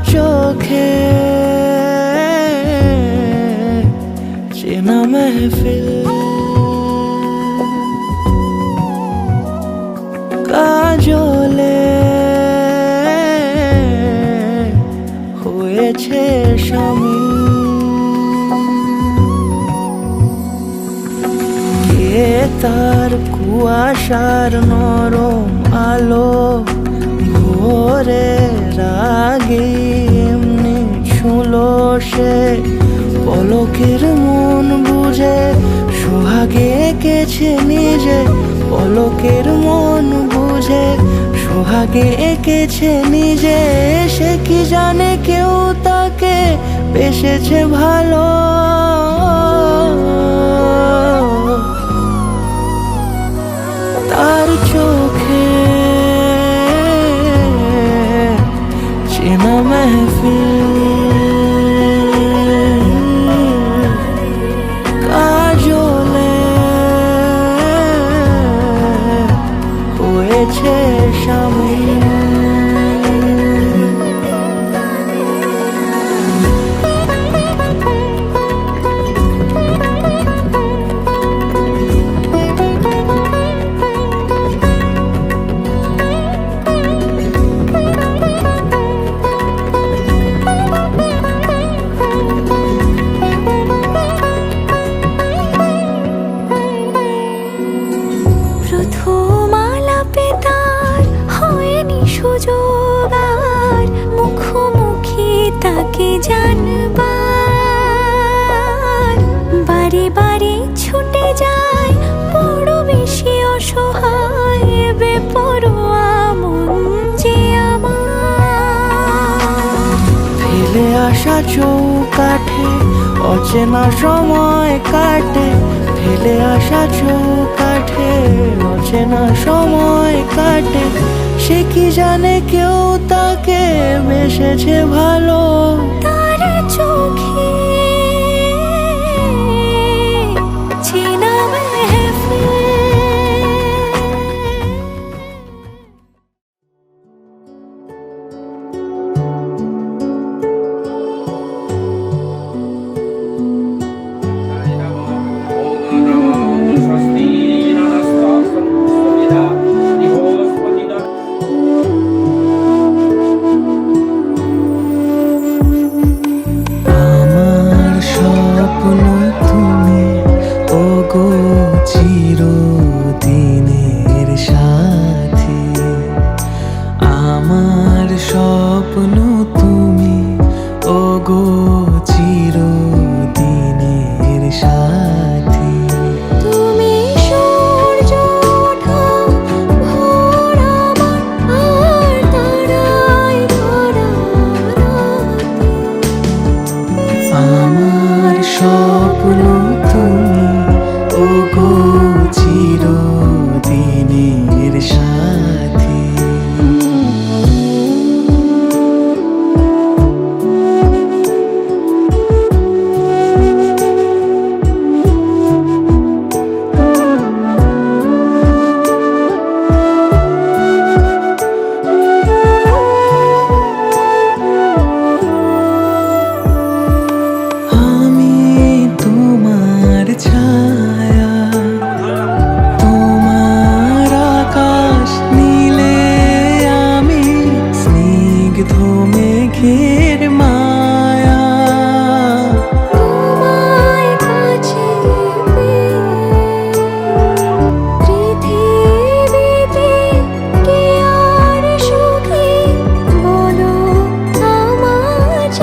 চোখে চেনা মেহফিল, কাজলে হয়েছে শামিল। কে তার কুয়াশার নরম আলো ভোরের আগে এমনি ছুঁলো সে, পলকের মন বুঝে সোহাগে এঁকেছে নিজে, পলকের মন বুঝে সোহাগে এঁকেছে নিজে। সে কি জানে কেউ তাকে বেসেছে ভালো, তার চোখে চেনা মেহফিল, কাজলে হয়েছে শামিল। প্রথম আলাপে তার হয়নি সুযোগ আর মুখোমুখি তাকে জানবার, বারে বারে ছুটে যায় বড় বেশি অসহায় বেপরোয়া মন যে আমার। ফেলে আসা চৌকাঠে অচেনা সময় কাটে, ফেলে আসা চৌকাঠে অচেনা সময় কাটে। সে কি জানে কেউ তাকে বেসেছে ভালো, তার চোখে চেনা মেহফিল। আমার স্বপ্ন তুমি ওগো চিরদিনের সাথী, আমার স্বপ্ন তুমি ওগো চিরদিনের সাথী। তুমি সূর্য ওঠা ভোর আমার আর তারায় ভরা রাতে। আমার স্বপ্ন তুমি ওগো চিরদিনের সাথী। আমি তোমার ছায়া, তোমার আকাশ নীলে আমি স্নিগ্ধ মেঘের মায়া। তোমায় কাছে পেয়ে পৃথিবীতে কে আর সুখী বলো আমায়।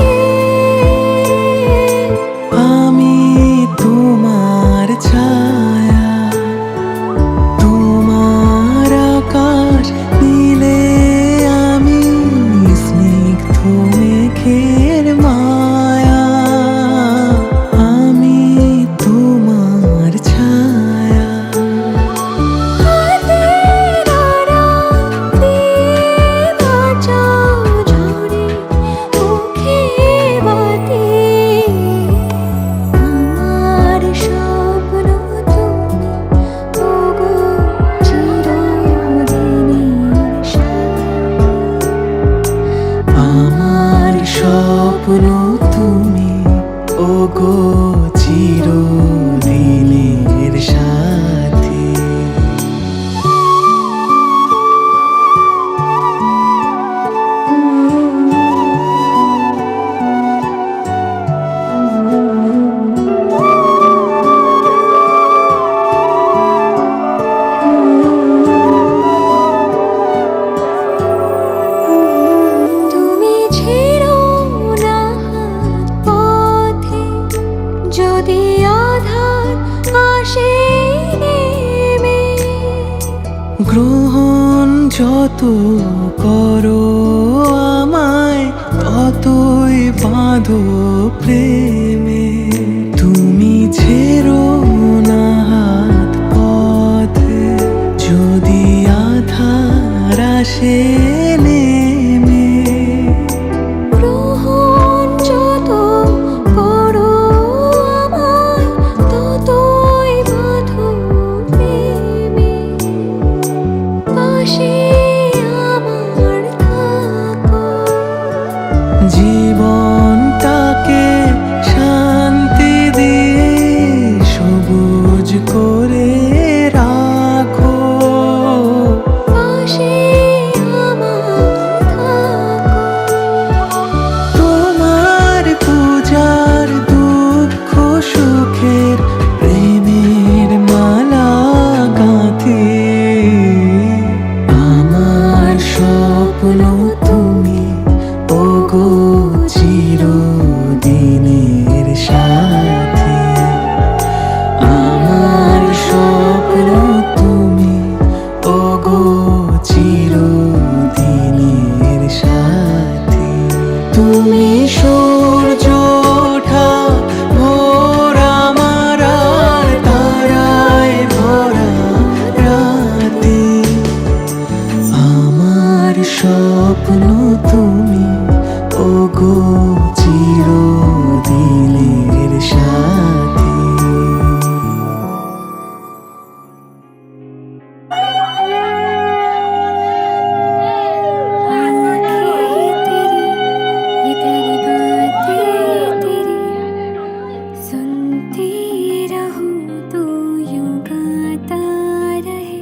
আমি তোমার ছায়া। গ্রহণ যত করো আমায় ততই বাঁধো প্রেমে। তুমি ছেড়ো না হাত পথে যদি আধার আসে নেমে। গ্রহণ যত করো আমায় ততই বাঁধো প্রেমে। পাশে আমার থাকো, জীবনটাকে শান্তি দিয়ে সবুজ করে রাখো। পাশে আমার থাকো। তোমার পূজার দুঃখ সুখের প্রেমের মালা গাঁথি। আমার স্বপ্ন তুমি ওগো চিরদিনের সাথী। আমার স্বপ্ন তুমি ওগো চিরদিনের সাথী। তুমি সূর্য ওঠা ভোর আমার আর তারায় ভরা রাতে। আমার স্বপ্ন তুমি ওগো চিরদিনের সাথী। ये प्यारी बातें तेरी सुनती रहूं तो यूं गाता रहे।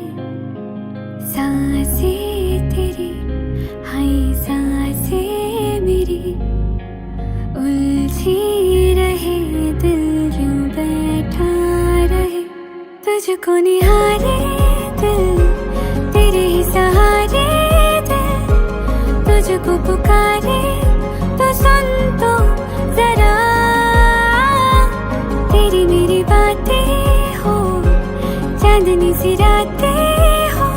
सांसें तेरी हाय सांसें मेरी उलझी रहे, दिल यूं बैठा रहे। तुझको निहारे दिल तेरे ही सहारे दिल, तुझको पुकारे तो सुन तो जरा। तेरी मेरी बातें हो चांदनी सी रातें हो,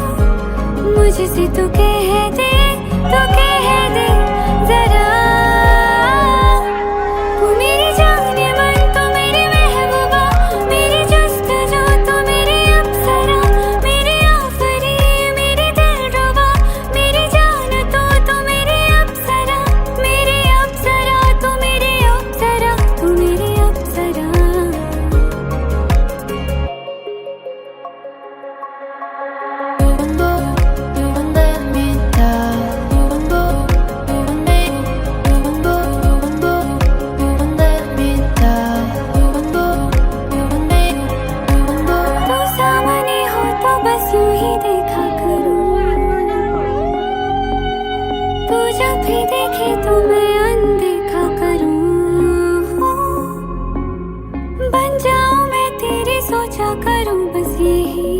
मुझसे तू कह दे जरा। तू मेरी जाने मन, तू मेरी महबूबा, मेरी जस्तजू, तू मेरी अप्सरा, मेरी आफरी, मेरी दिलरुबा, मेरी जान तू मेरी अप्सरा, मेरी अप्सरा, तू मेरी अप्सरा, तू मेरी अप्सरा। तू सामने हो तो बस यूं ही देखा करूं, तू जब भी देखे तो मैं अनदेखा करूं। बन जाऊं मैं तेरी सोचा करूं बस यही।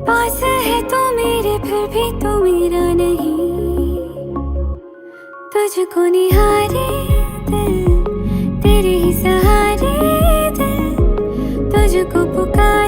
पास है तू मेरे फिर भी तू मेरा नहीं। तुझको निहारे दिल तेरे ही सहारे दिल, तुझको पुकार